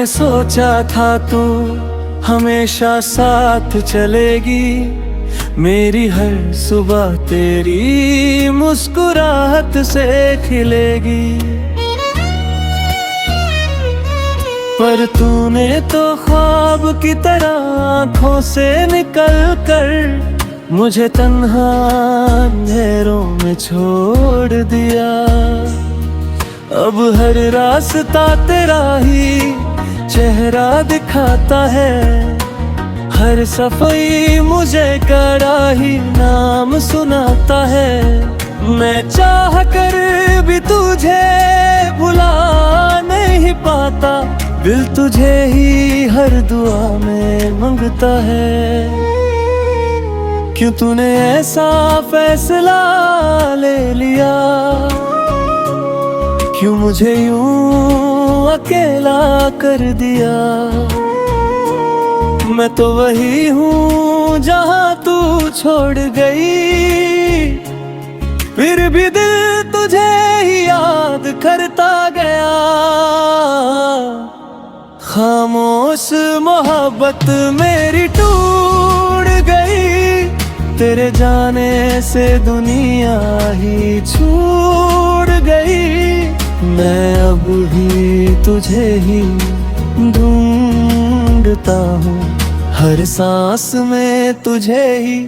मैंने सोचा था तू हमेशा साथ चलेगी, मेरी हर सुबह तेरी मुस्कुराहट से खिलेगी। पर तूने तो ख्वाब की तरह आँखों से निकल कर मुझे तन्हा अंधेरों में छोड़ दिया। अब हर रास्ता तेरा ही चेहरा दिखाता है, हर सफाई मुझे कड़ा ही नाम सुनाता है। मैं चाह कर भी तुझे भुला नहीं पाता, दिल तुझे ही हर दुआ में मांगता है। क्यों तूने ऐसा फैसला ले लिया, क्यों मुझे यूं अकेला कर दिया। मैं तो वही हूँ जहाँ तू छोड़ गई, फिर भी दिल तुझे ही याद करता गया। खामोश मोहब्बत मेरी टूट गई, तेरे जाने से दुनिया ही छूट गई। मैं अब भी तुझे ही ढूंढता हूँ, हर सांस में तुझे ही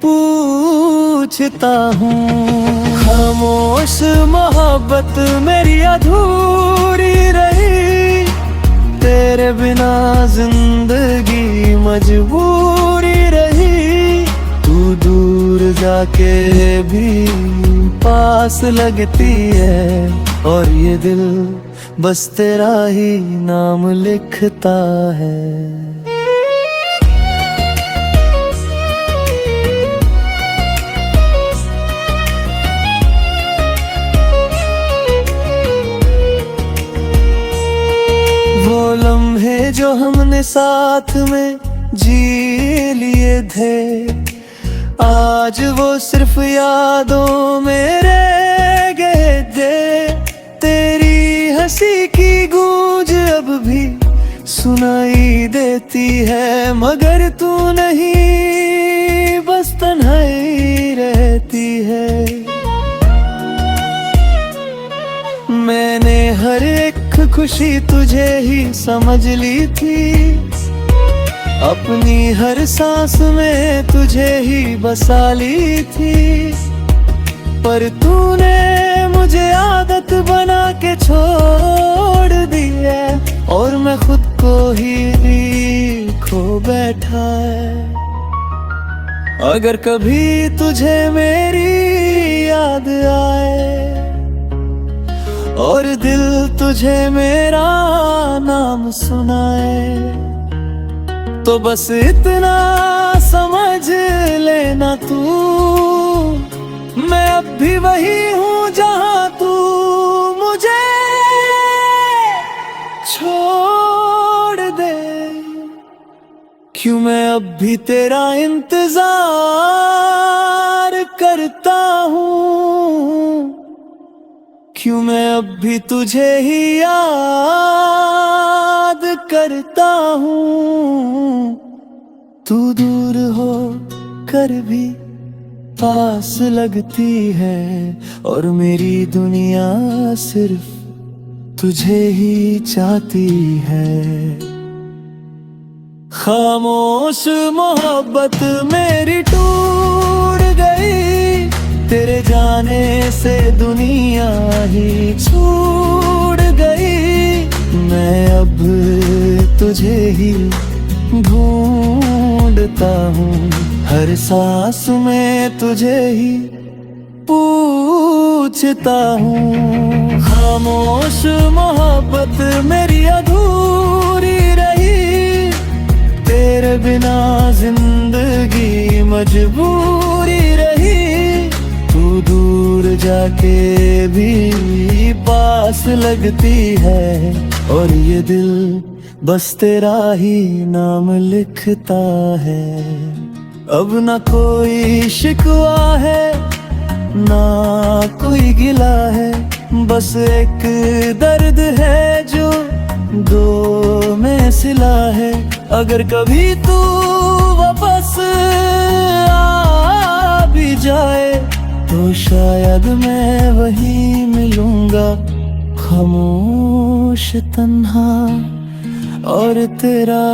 पूछता हूँ। खामोश मोहब्बत मेरी अधूरी रही, तेरे बिना जिंदगी मजबूरी रही। तू दूर जाके भी पास लगती है, और ये दिल बस तेरा ही नाम लिखता है। वो लम्हे जो हमने साथ में जी लिए थे, आज वो सिर्फ यादों में रह गए थे। तेरी हंसी की गूंज अब भी सुनाई देती है, मगर तू नहीं, बस तन्हाई रहती है। मैंने हर एक खुशी तुझे ही समझ ली थी, अपनी हर सांस में तुझे ही बसा ली थी। पर तूने मुझे आदत बना के छोड़ दी है, और मैं खुद को ही खो बैठा है। अगर कभी तुझे मेरी याद आए, और दिल तुझे मेरा नाम सुनाए, तो बस इतना समझ लेना तू, मैं अब भी वही हूँ जहाँ तू मुझे छोड़ दे। क्यों मैं अब भी तेरा इंतजार करता हूँ, क्यों मैं अब भी तुझे ही याद करता हूँ। तू दूर हो कर भी पास लगती है, और मेरी दुनिया सिर्फ तुझे ही चाहती है। खामोश मोहब्बत मेरी टूट गई, तेरे जाने से दुनिया ही छूट गई। मैं अब तुझे ही ढूंढता हूँ, हर सांस में तुझे ही पूछता हूँ। खामोश मोहब्बत मेरी अधूरी रही, तेरे बिना जिंदगी मजबूरी रही। तू दूर जाके भी पास लगती है, और ये दिल बस तेरा ही नाम लिखता है। अब ना कोई शिकवा है, ना कोई गिला है, बस एक दर्द है जो दो में सिला है। अगर कभी तू वापस आ भी जाए तो शायद मैं वहीं मिलूंगा, खामोश तन्हा और तेरा।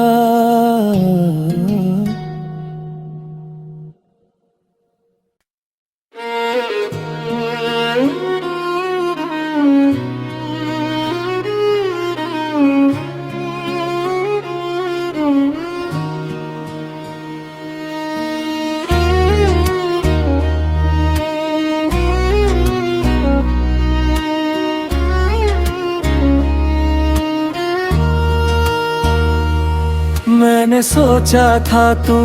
मैंने सोचा था तू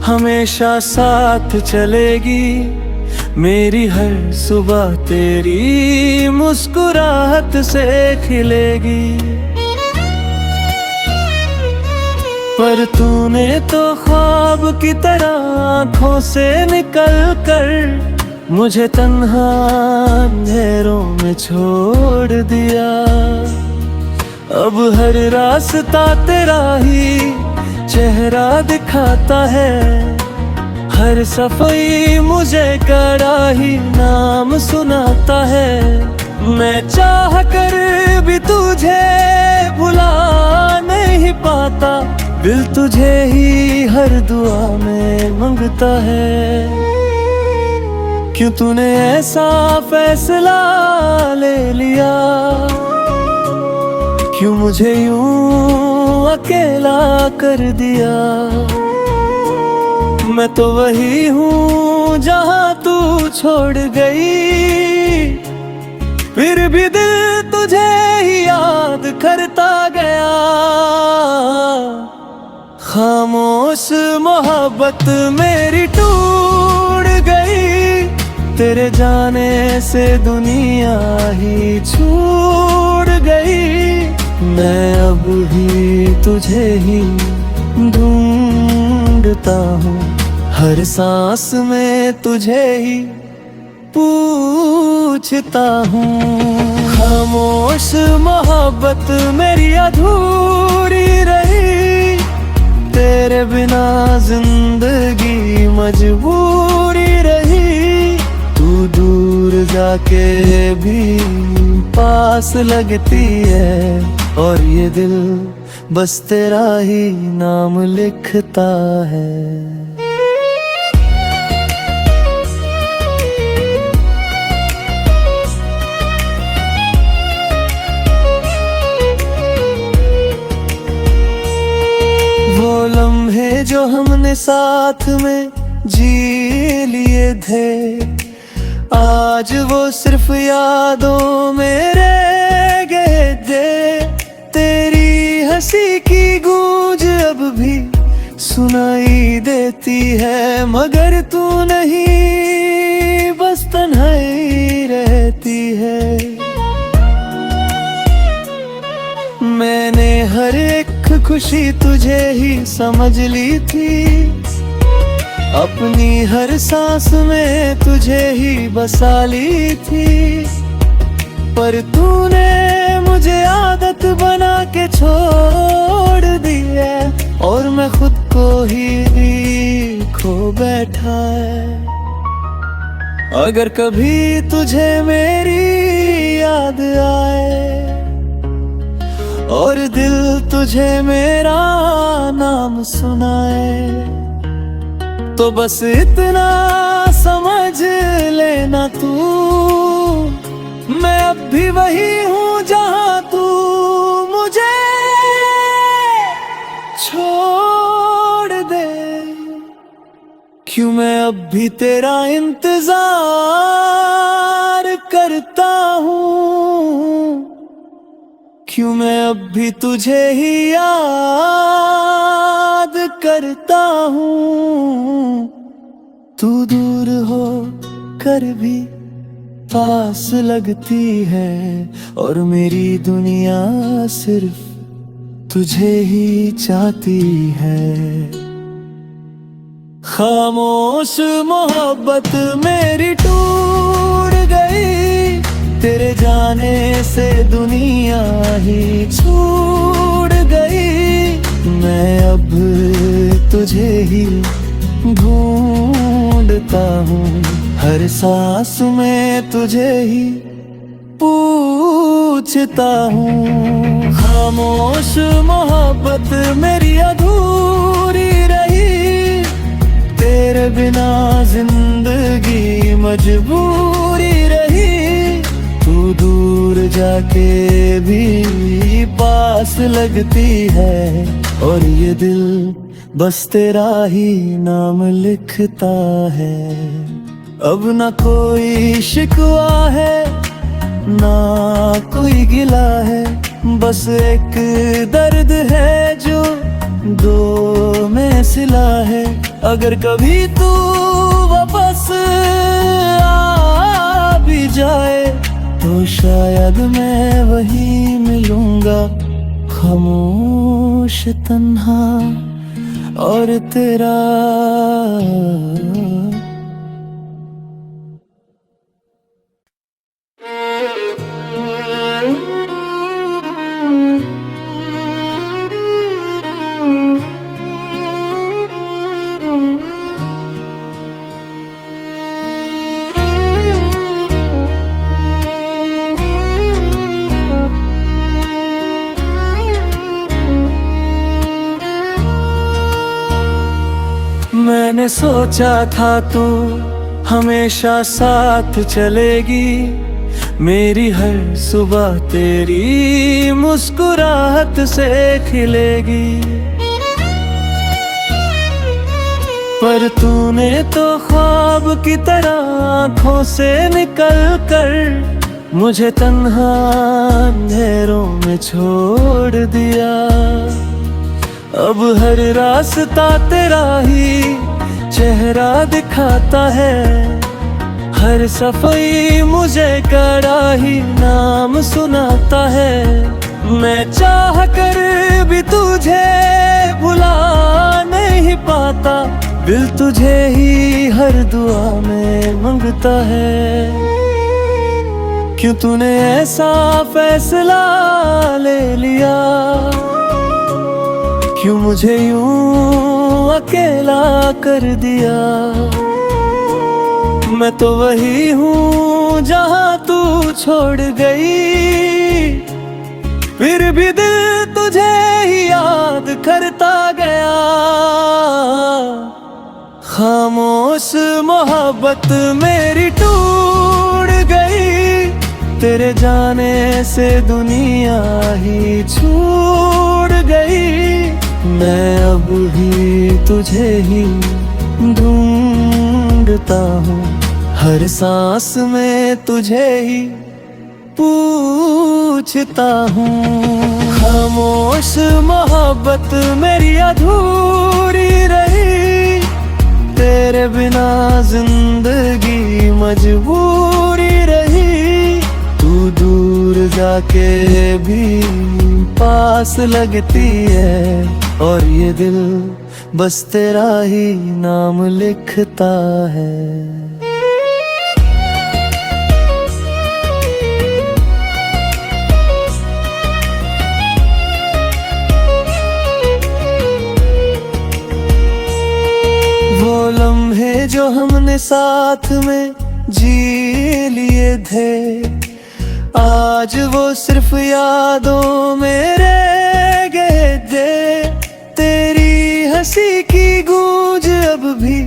हमेशा साथ चलेगी, मेरी हर सुबह तेरी मुस्कुराहट से खिलेगी। पर तूने तो ख्वाब की तरह आँखों से निकल कर मुझे तन्हा अंधेरों में छोड़ दिया। अब हर रास्ता तेरा ही चेहरा दिखाता है, हर सफाई मुझे कड़ा ही नाम सुनाता है। मैं चाह कर भी तुझे भुला नहीं पाता, दिल तुझे ही हर दुआ में मांगता है। क्यों तूने ऐसा फैसला ले लिया, क्यों मुझे यूं अकेला कर दिया। मैं तो वही हूँ जहाँ तू छोड़ गई, फिर भी दिल तुझे ही याद करता गया। खामोश मोहब्बत मेरी टूट गई, तेरे जाने से दुनिया ही छूट गई। मैं अब भी तुझे ही ढूंढता हूँ, हर सांस में तुझे ही पूछता हूँ। खामोश मोहब्बत मेरी अधूरी रही, तेरे बिना जिंदगी मजबूरी रही। तू दूर जाके भी पास लगती है, और ये दिल बस तेरा ही नाम लिखता है। वो लम्हे जो हमने साथ में जी लिए थे, आज वो सिर्फ यादों में रह गए थे। तेरी हंसी की गूंज अब भी सुनाई देती है, मगर तू नहीं, बस तन्हाई रहती है। मैंने हर एक खुशी तुझे ही समझ ली थी, अपनी हर सांस में तुझे ही बसा ली थी। पर तूने मुझे आदत बना के छोड़ दी है, और मैं खुद को ही खो बैठा है। अगर कभी तुझे मेरी याद आए, और दिल तुझे मेरा नाम सुनाए, तो बस इतना समझ लेना तू, मैं अब भी वही हूँ जहाँ तू मुझे छोड़ दे। क्यों मैं अब भी तेरा इंतजार करता हूँ, क्यों मैं अब भी तुझे ही याद करता हूँ। तू दूर हो कर भी पास लगती है, और मेरी दुनिया सिर्फ तुझे ही चाहती है। खामोश मोहब्बत मेरी टूट गई, तेरे जाने से दुनिया ही छूट गई। मैं अब तुझे ही ढूंढता हूँ, हर सांस में तुझे ही पूछता हूँ। खामोश मोहब्बत मेरी अधूरी रही, तेरे बिना जिंदगी मजबूरी रही। तू दूर जाके भी पास लगती है, और ये दिल बस तेरा ही नाम लिखता है। अब ना कोई शिकवा है, ना कोई गिला है, बस एक दर्द है जो दो में सिला है। अगर कभी तू वापस आ भी जाए, तो शायद मैं वही मिलूंगा, खामोश तन्हा और तेरा। मैंने सोचा था तू हमेशा साथ चलेगी, मेरी हर सुबह तेरी मुस्कुराहट से खिलेगी। पर तूने तो ख्वाब की तरह आँखों से निकल कर मुझे तन्हा अंधेरों में छोड़ दिया। अब हर रास्ता तेरा ही चेहरा दिखाता है, हर सफाई मुझे कड़ा ही नाम सुनाता है। मैं चाह कर भी तुझे भुला नहीं पाता, दिल तुझे ही हर दुआ में मांगता है। क्यों तूने ऐसा फैसला ले लिया, क्यों मुझे यूं अकेला कर दिया। मैं तो वही हूँ जहाँ तू छोड़ गई, फिर भी दिल तुझे ही याद करता गया। खामोश मोहब्बत मेरी टूट गई, तेरे जाने से दुनिया ही छूट गई। मैं अब भी तुझे ही ढूंढता हूँ, हर सांस में तुझे ही पूछता हूँ। खामोश मोहब्बत मेरी अधूरी रही, तेरे बिना जिंदगी मजबूरी रही। तू दूर जाके भी पास लगती है, और ये दिल बस तेरा ही नाम लिखता है। वो लम्हे जो हमने साथ में जी लिए थे, आज वो सिर्फ यादों में रह गए थे। तेरी हंसी की गूंज अब भी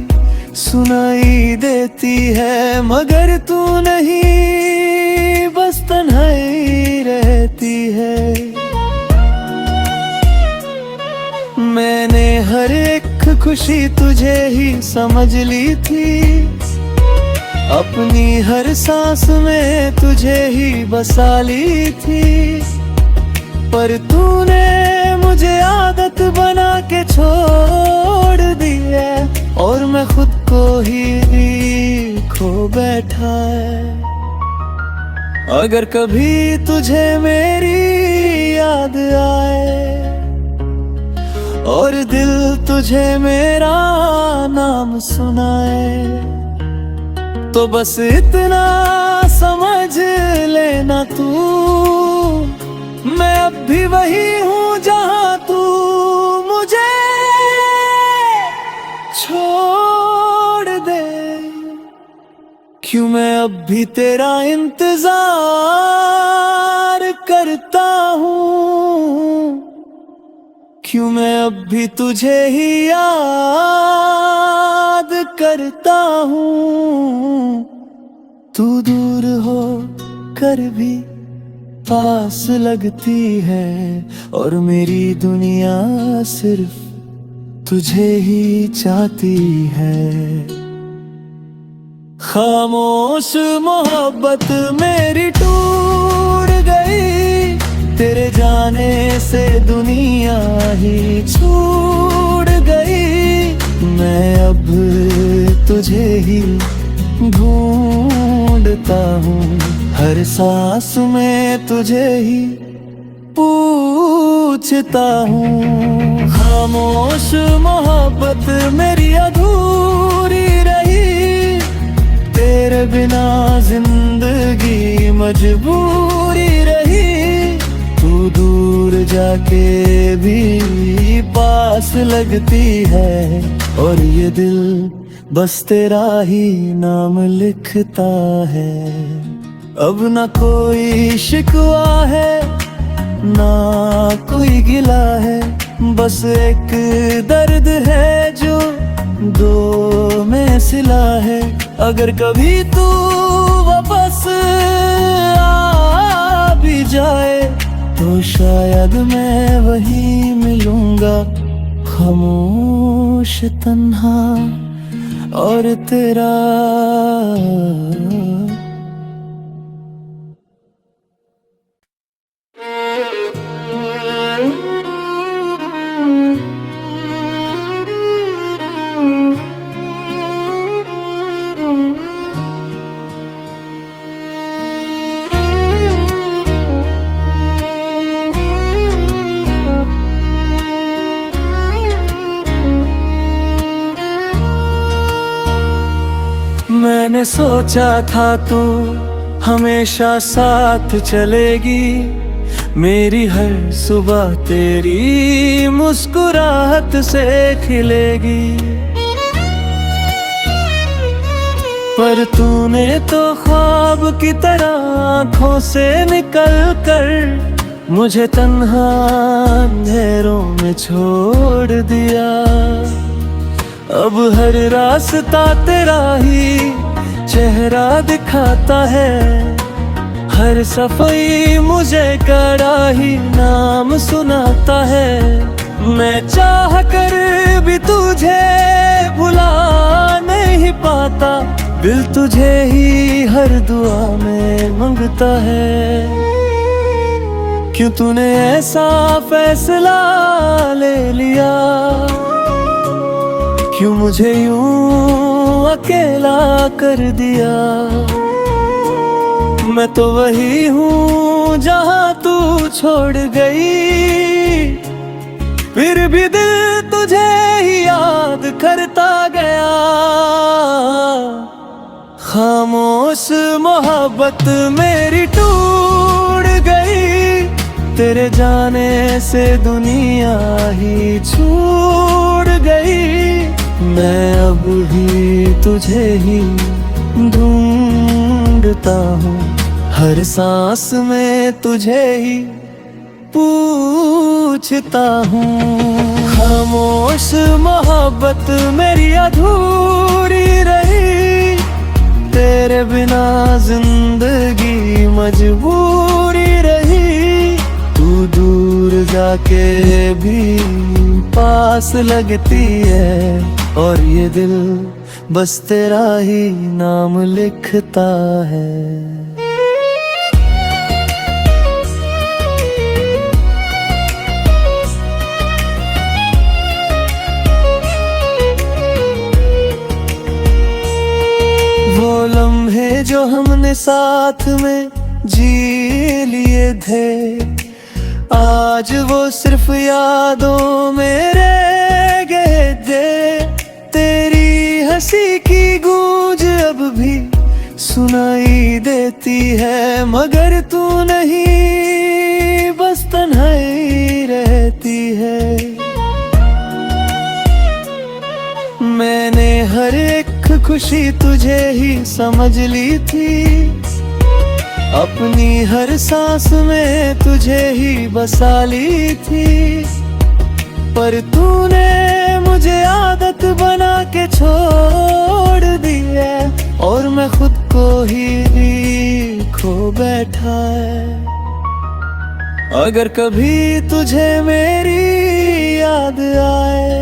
सुनाई देती है, मगर तू नहीं, बस तन्हाई रहती है। मैंने हर एक खुशी तुझे ही समझ ली थी, अपनी हर सांस में तुझे ही बसा ली थी। पर तूने मुझे आदत बना के छोड़ दी है, और मैं खुद को ही खो बैठा है। अगर कभी तुझे मेरी याद आए, और दिल तुझे मेरा नाम सुनाए, तो बस इतना समझ समझ लेना तू, मैं अब भी वही हूँ जहाँ तू मुझे छोड़ दे। क्यों मैं अब भी तेरा इंतजार करता हूँ, क्यों मैं अब भी तुझे ही याद करता हूँ। तू दूर हो कर भी पास लगती है, और मेरी दुनिया सिर्फ तुझे ही चाहती है। खामोश मोहब्बत मेरी टूट गई, तेरे जाने से दुनिया ही छूट गई। मैं अब तुझे ही ढूंढता हूँ, हर सांस में तुझे ही पूछता हूँ। खामोश मोहब्बत मेरी अधूरी रही, तेरे बिना जिंदगी मजबूरी रही। तू दूर जाके भी पास लगती है, और ये दिल बस तेरा ही नाम लिखता है। अब ना कोई शिकवा है, ना कोई गिला है, बस एक दर्द है जो दो में सिला है। अगर कभी तू वापस आ भी जाए, तो शायद मैं वहीं मिलूंगा, खामोश तन्हा और तेरा। मैंने सोचा था तू हमेशा साथ चलेगी, मेरी हर सुबह तेरी मुस्कुराहट से खिलेगी। पर तूने तो ख्वाब की तरह आँखों से निकल कर मुझे तन्हा अंधेरों में छोड़ दिया। अब हर रास्ता तेरा ही चेहरा दिखाता है, हर सफाई मुझे कड़ा ही नाम सुनाता है। मैं चाह कर भी तुझे भुला नहीं पाता, दिल तुझे ही हर दुआ में मांगता है। क्यों तूने ऐसा फैसला ले लिया, क्यों मुझे यूं अकेला कर दिया। मैं तो वही हूँ जहाँ तू छोड़ गई, फिर भी दिल तुझे ही याद करता गया। खामोश मोहब्बत मेरी टूट गई, तेरे जाने से दुनिया ही छूट गई। मैं अब भी तुझे ही ढूंढता हूँ, हर सांस में तुझे ही पूछता हूँ। खामोश मोहब्बत मेरी अधूरी रही, तेरे बिना जिंदगी मजबूरी रही। तू दूर जाके भी पास लगती है, और ये दिल बस तेरा ही नाम लिखता है। वो लम्हे जो हमने साथ में जी लिए थे, आज वो सिर्फ यादों में रह गए थे। तेरी हंसी की गूंज अब भी सुनाई देती है, मगर तू नहीं, बस तन्हाई रहती है। मैंने हर एक खुशी तुझे ही समझ ली थी, अपनी हर सांस में तुझे ही बसा ली थी, पर तूने मुझे आदत बना के छोड़ दी है, और मैं खुद को ही खो बैठा है। अगर कभी तुझे मेरी याद आए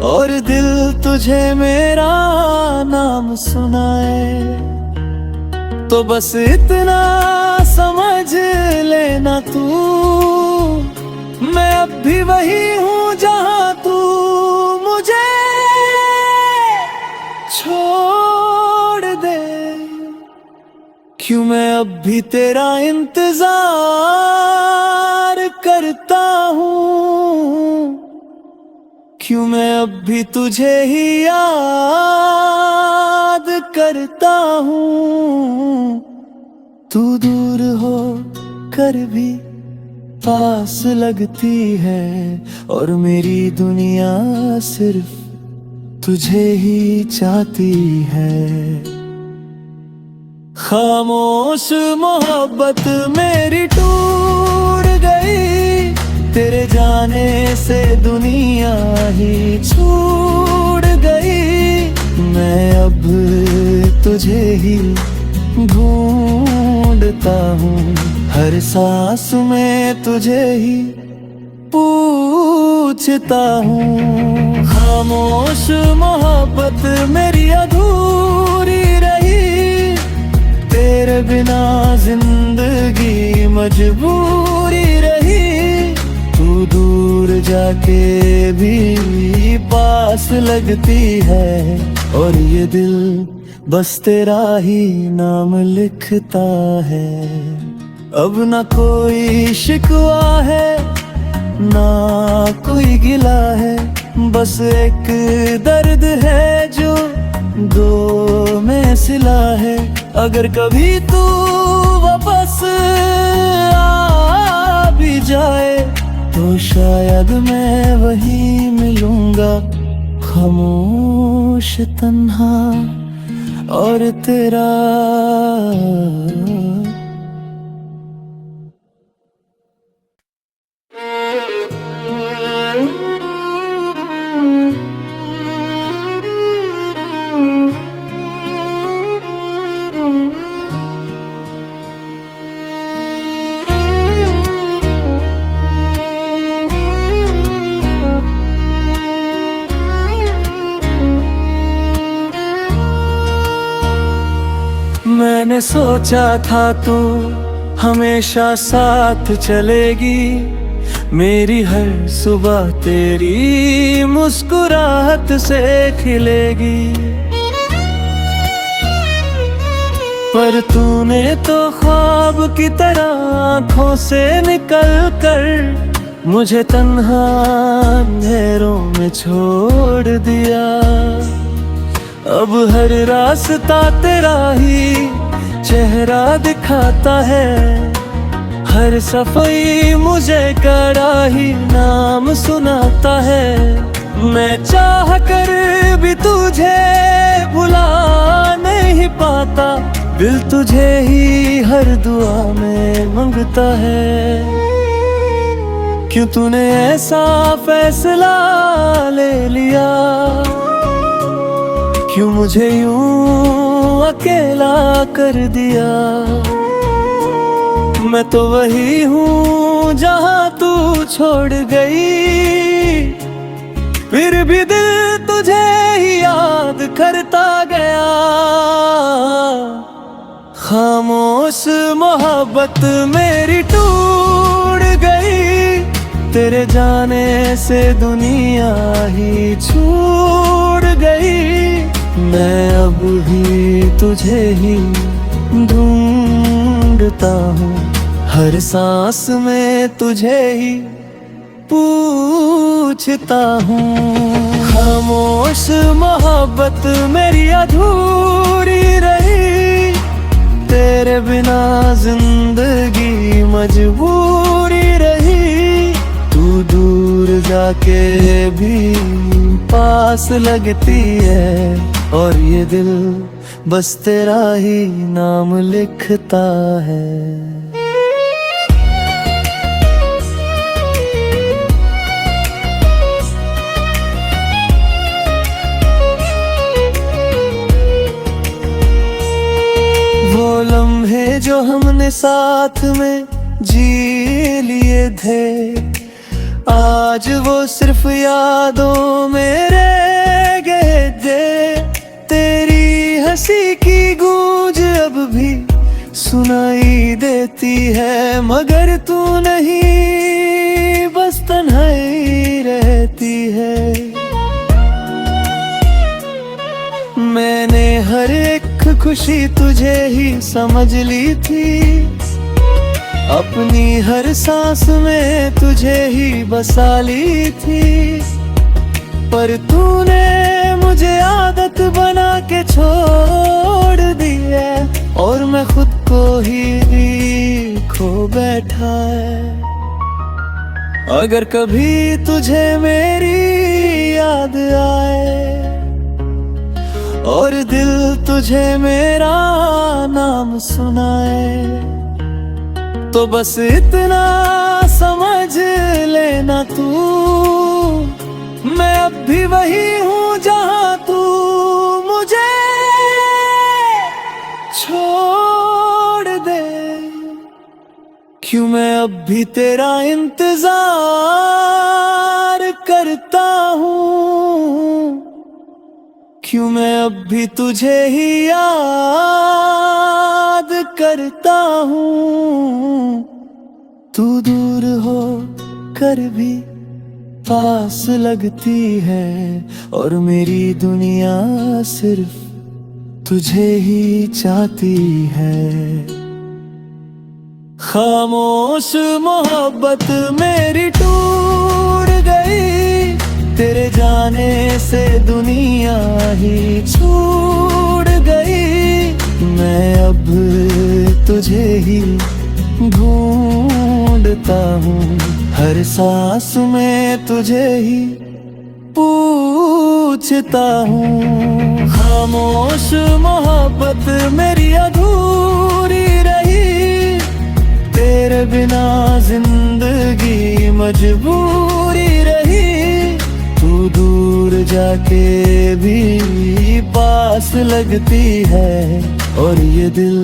और दिल तुझे मेरा नाम सुनाए, तो बस इतना समझ लेना तू, मैं अब भी वही हूँ जहाँ तू मुझे छोड़ दे। क्यों मैं अब भी तेरा इंतजार करता हूँ, क्यों मैं अब भी तुझे ही याद करता हूँ। तू दूर हो कर भी पास लगती है, और मेरी दुनिया सिर्फ तुझे ही चाहती है। खामोश मोहब्बत मेरी टूट गई, तेरे जाने से दुनिया ही छूट गई। मैं अब तुझे ही ढूंढता हूँ, हर सांस में तुझे ही पूछता हूँ। खामोश मोहब्बत मेरी अधूरी रही, तेरे बिना जिंदगी मजबूरी रही। तू दूर जाके भी पास लगती है, और ये दिल बस तेरा ही नाम लिखता है। अब ना कोई शिकवा है, ना कोई गिला है, बस एक दर्द है जो दो में सिला है। अगर कभी तू वापस आ भी जाए, तो शायद मैं वहीं मिलूंगा, खामोश तन्हा और तेरा। मैंने सोचा था तू हमेशा साथ चलेगी, मेरी हर सुबह तेरी मुस्कुराहट से खिलेगी। पर तूने तो ख्वाब की तरह आँखों से निकल कर मुझे तन्हा अंधेरों में छोड़ दिया। अब हर रास्ता तेरा ही चेहरा दिखाता है, हर सफाई मुझे कड़ा ही नाम सुनाता है। मैं चाह कर भी तुझे भुला नहीं पाता, दिल तुझे ही हर दुआ में मांगता है। क्यों तूने ऐसा फैसला ले लिया, क्यों मुझे यूं अकेला कर दिया। मैं तो वही हूँ जहाँ तू छोड़ गई, फिर भी दिल तुझे ही याद करता गया। खामोश मोहब्बत मेरी टूट गई, तेरे जाने से दुनिया ही छूट गई। मैं अब भी तुझे ही ढूंढता हूँ, हर सांस में तुझे ही पूछता हूँ। खामोश मोहब्बत मेरी अधूरी रही, तेरे बिना जिंदगी मजबूरी रही। तू दूर जाके भी पास लगती है, और ये दिल बस तेरा ही नाम लिखता है। वो लम्हे जो हमने साथ में जी लिए थे, आज वो सिर्फ यादों में रह गए थे। तेरी हंसी की गूंज अब भी सुनाई देती है, मगर तू नहीं, बस तन्हाई रहती है। मैंने हर एक खुशी तुझे ही समझ ली थी, अपनी हर सांस में तुझे ही बसा ली थी। पर तूने मुझे आदत बना के छोड़ दी है, और मैं खुद को ही खो बैठा है। अगर कभी तुझे मेरी याद आए, और दिल तुझे मेरा नाम सुनाए, तो बस इतना समझ लेना तू, मैं अब भी वही हूँ जहाँ तू मुझे छोड़ दे। क्यों मैं अब भी तेरा इंतजार करता हूँ, क्यों मैं अब भी तुझे ही याद करता हूँ। तू दूर हो कर भी पास लगती है, और मेरी दुनिया सिर्फ तुझे ही चाहती है। खामोश मोहब्बत मेरी टूट गई, तेरे जाने से दुनिया ही छूट गई। मैं अब तुझे ही ढूंढता हूँ, हर सांस में तुझे ही पूछता हूँ। खामोश मोहब्बत मेरी अधूरी रही, तेरे बिना जिंदगी मजबूरी रही। तू दूर जाके भी पास लगती है, और ये दिल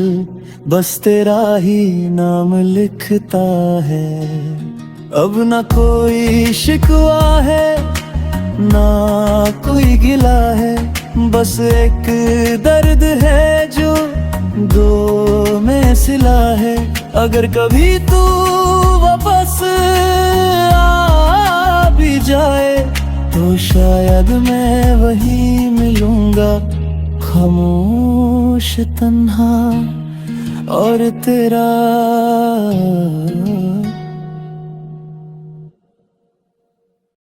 बस तेरा ही नाम लिखता है। अब ना कोई शिकवा है, ना कोई गिला है, बस एक दर्द है जो दो में सिला है। अगर कभी तू वापस आ भी जाए, तो शायद मैं वही मिलूंगा, खामोश तन्हा और तेरा